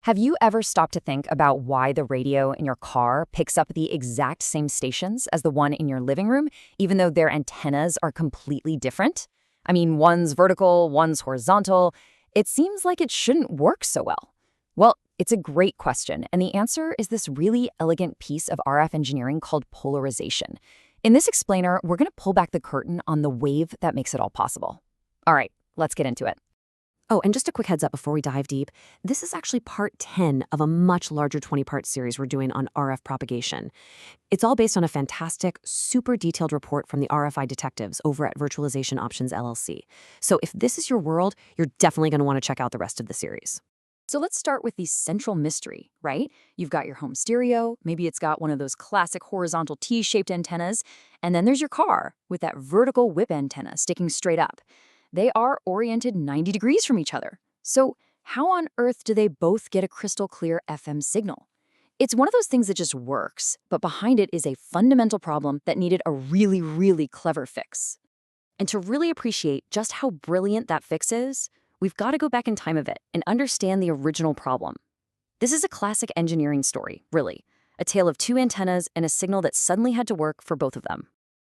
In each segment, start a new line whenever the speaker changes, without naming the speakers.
Have you ever stopped to think about why the radio in your car picks up the exact same stations as the one in your living room, even though their antennas are completely different? I mean, one's vertical, one's horizontal. It seems like it shouldn't work so well. Well, it's a great question, and the answer is this really elegant piece of RF engineering called polarization. In this explainer, we're going to pull back the curtain on the wave that makes it all possible. All right, let's get into it.
Oh, and just a quick heads up before we dive deep, this is actually part 10 of a much larger 20-part series we're doing on RF propagation. It's all based on a fantastic, super detailed report from the RFI detectives over at Virtualization Options LLC. So if this is your world, you're definitely going to want to check out the rest of the series.
So let's start with the central mystery, right? You've got your home stereo, maybe it's got one of those classic horizontal T-shaped antennas, and then there's your car with that vertical whip antenna sticking straight up. They are oriented 90 degrees from each other. So how on earth do they both get a crystal clear FM signal? It's one of those things that just works, but behind it is a fundamental problem that needed a really, really clever fix. And to really appreciate just how brilliant that fix is, we've got to go back in time a bit and understand the original problem. This is a classic engineering story, really. A tale of two antennas and a signal that suddenly had to work for both of them.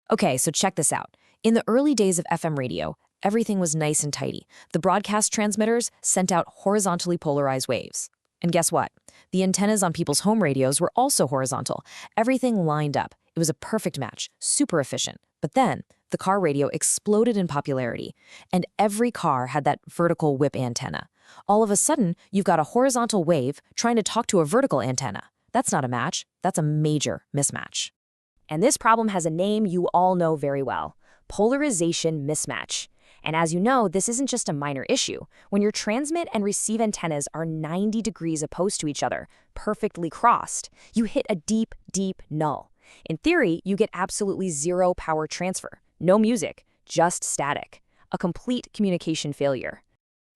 Okay, so check this out. In the early days of FM radio, everything was nice and tidy. The broadcast transmitters sent out horizontally polarized waves. And guess what? The antennas on people's home radios were also horizontal. Everything lined up. It was a perfect match, super efficient. But then, the car radio exploded in popularity, and every car had that vertical whip antenna. All of a sudden, you've got a horizontal wave trying to talk to a vertical antenna. That's not a match. That's a major mismatch.
And this problem has a name you all know very well: polarization mismatch. And as you know, this isn't just a minor issue. When your transmit and receive antennas are 90 degrees opposed to each other, perfectly crossed, you hit a deep, deep null. In theory, you get absolutely zero power transfer. No music, just static. A complete communication failure.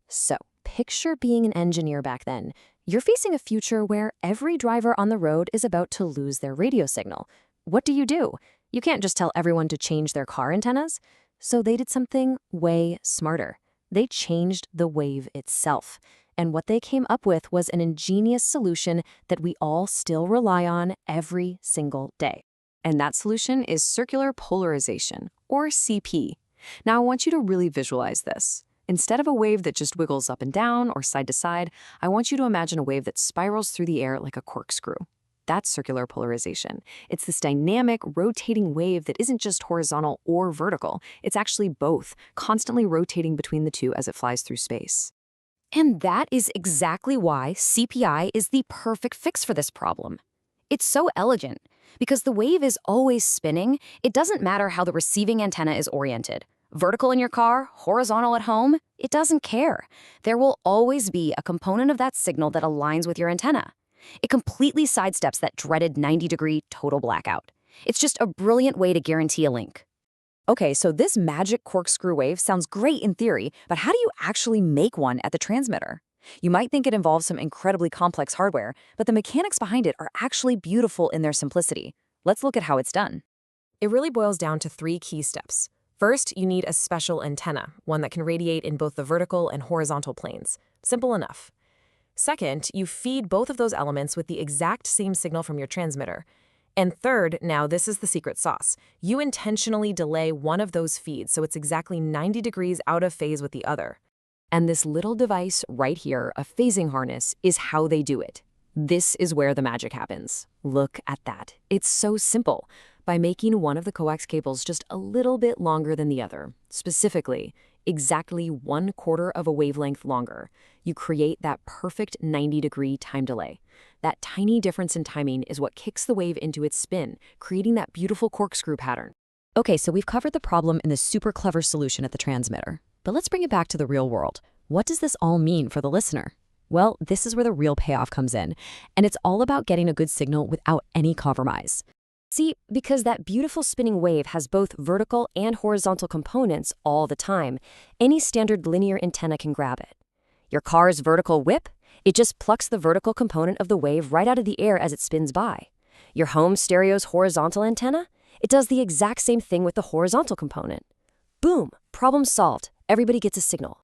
So, picture being an engineer back then. You're facing a future where every driver on the road is about to lose their radio signal. What do? You can't just tell everyone to change their car antennas. So they did something way smarter. They changed the wave itself. And what they came up with was an ingenious solution that we all still rely on every single day.
And that solution is circular polarization, or CP. Now I want you to really visualize this. Instead of a wave that just wiggles up and down or side to side, I want you to imagine a wave that spirals through the air like a corkscrew. That's circular polarization. It's this dynamic, rotating wave that isn't just horizontal or vertical. It's actually both, constantly rotating between the two as it flies through space.
And that is exactly why CPI is the perfect fix for this problem. It's so elegant. Because the wave is always spinning, it doesn't matter how the receiving antenna is oriented. Vertical in your car, horizontal at home, it doesn't care. There will always be a component of that signal that aligns with your antenna. It completely sidesteps that dreaded 90-degree total blackout. It's just a brilliant way to guarantee a link.
Okay, so this magic corkscrew wave sounds great in theory, but how do you actually make one at the transmitter? You might think it involves some incredibly complex hardware, but the mechanics behind it are actually beautiful in their simplicity. Let's look at how it's done.
It really boils down to 3 key steps. First, you need a special antenna, one that can radiate in both the vertical and horizontal planes. Simple enough. Second, you feed both of those elements with the exact same signal from your transmitter. And third, now this is the secret sauce. You intentionally delay one of those feeds so it's exactly 90 degrees out of phase with the other. And this little device right here, a phasing harness, is how they do it. This is where the magic happens. Look at that. It's so simple. By making one of the coax cables just a little bit longer than the other, specifically, exactly 1/4 of a wavelength longer, you create that perfect 90-degree time delay. That tiny difference in timing is what kicks the wave into its spin, creating that beautiful corkscrew pattern. Okay, so we've covered the problem and the super clever solution at the transmitter. But let's bring it back to the real world. What does this all mean for the listener? Well, this is where the real payoff comes in, and it's all about getting a good signal without any compromise.
See, because that beautiful spinning wave has both vertical and horizontal components all the time, any standard linear antenna can grab it. Your car's vertical whip, it just plucks the vertical component of the wave right out of the air as it spins by. Your home stereo's horizontal antenna, it does the exact same thing with the horizontal component. Boom, problem solved. Everybody gets a signal.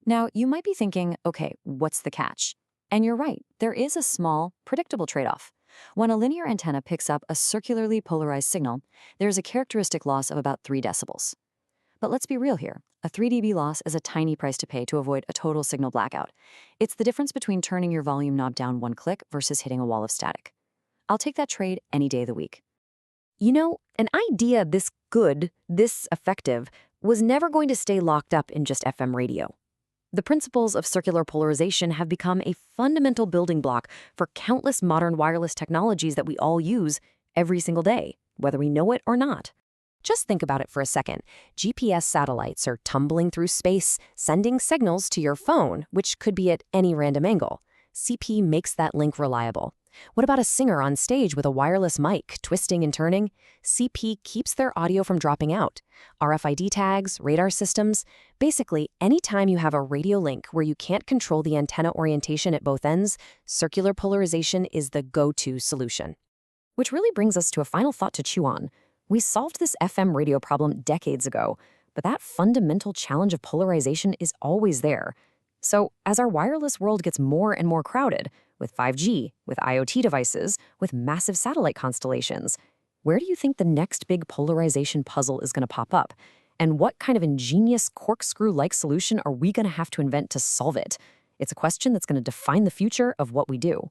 Now, you might be thinking, okay, what's the catch? And you're right, there is a small, predictable trade-off. When a linear antenna picks up a circularly polarized signal, there's a characteristic loss of about 3 decibels. But let's be real here. A 3 dB loss is a tiny price to pay to avoid a total signal blackout. It's the difference between turning your volume knob down 1 click versus hitting a wall of static. I'll take that trade any day of the week.
You know, an idea this good, this effective, was never going to stay locked up in just FM radio. The principles of circular polarization have become a fundamental building block for countless modern wireless technologies that we all use every single day, whether we know it or not. Just think about it for a second. GPS satellites are tumbling through space, sending signals to your phone, which could be at any random angle. CP makes that link reliable. What about a singer on stage with a wireless mic, twisting and turning? CP keeps their audio from dropping out. RFID tags, radar systems. Basically, anytime you have a radio link where you can't control the antenna orientation at both ends, circular polarization is the go-to solution. Which really brings us to a final thought to chew on. We solved this FM radio problem decades ago, but that fundamental challenge of polarization is always there. So, as our wireless world gets more and more crowded, with 5G, with IoT devices, with massive satellite constellations, where do you think the next big polarization puzzle is going to pop up? And what kind of ingenious corkscrew-like solution are we going to have to invent to solve it? It's a question that's going to define the future of what we do.